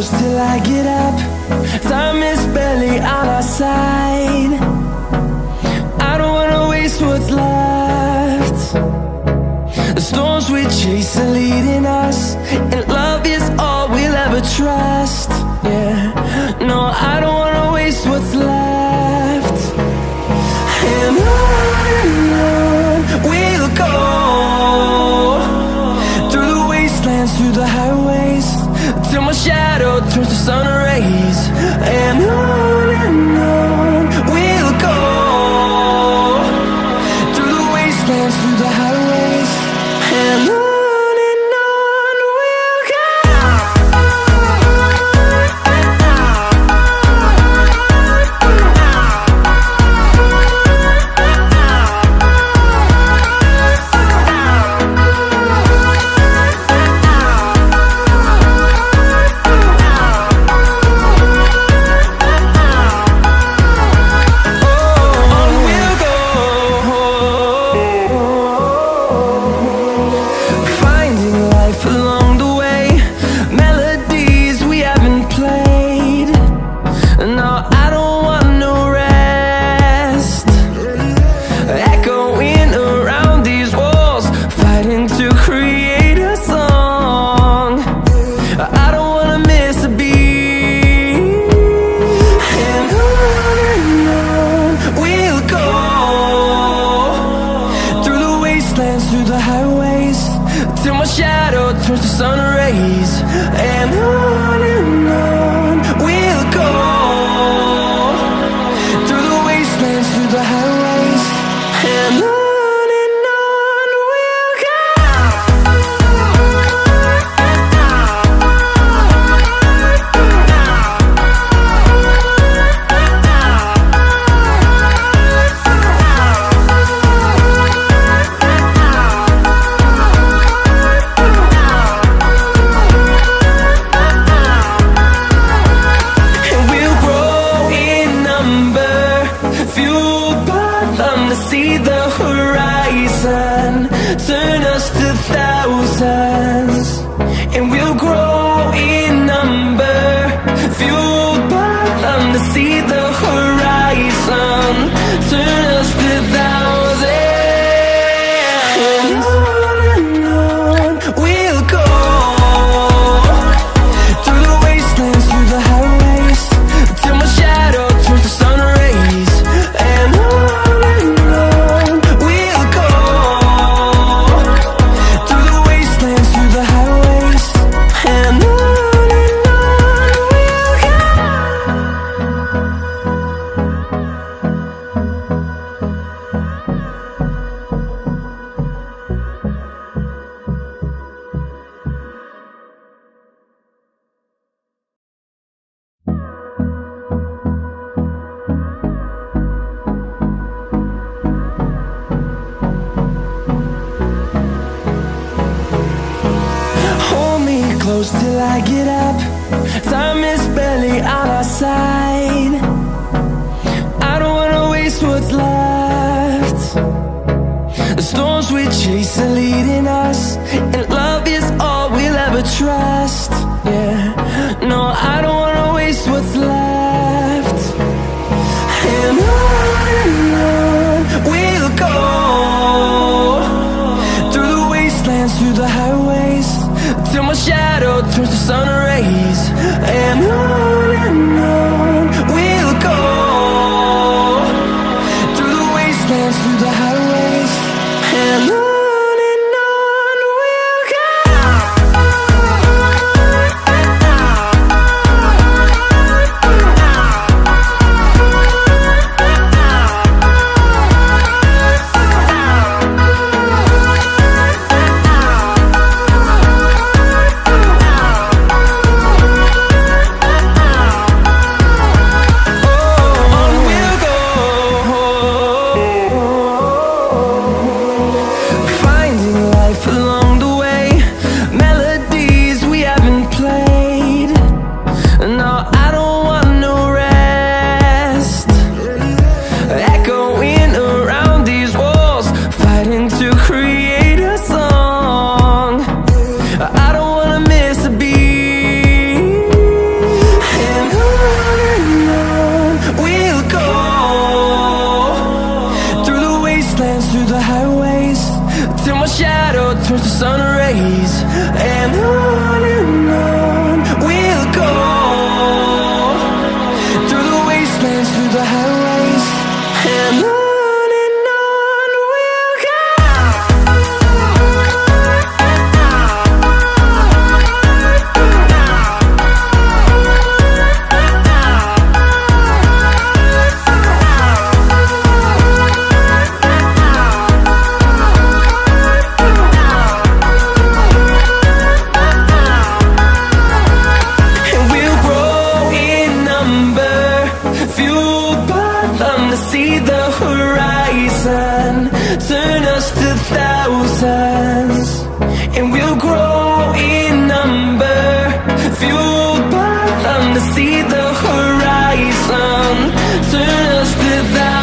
close till I get up. Time is barely on our side. I don't wanna waste what's left. The storms we chase are leading us, and love is all we'll ever trust. Yeah, no, I don't wanna waste what's left. And on we'll go, through the wastelands, through the highways, till my shadow turns to sun rays. And on we'll go, through the wastelands, through the highways, and on we'll go. Through the highways, till my shadow turns to sun rays. And on we'll go, through the wastelands, through the highways, and on we'll go. See the horizon, turn us to thousands, and we'll grow in number, fueled by them. To see the horizon, turn us to thousands, and on we'll go, through the wastelands, through the highways, till my shadow turns to sun rays. And close till I get up. Time is barely on our side. I don't wanna waste what's left. The storms we chase are leading us, and love is all we'll ever trust. Yeah, no, I don't wanna waste what's left. And on we'll go, through the wastelands, through the highways, till my shadow turns to sun rays. And on we'll go, through the wastelands, through the highways, and on we'll go. the highways, and on we'll go. See the horizon, turn us to thousands, and we'll grow in number, fueled by them to see the horizon, turn us to thousands.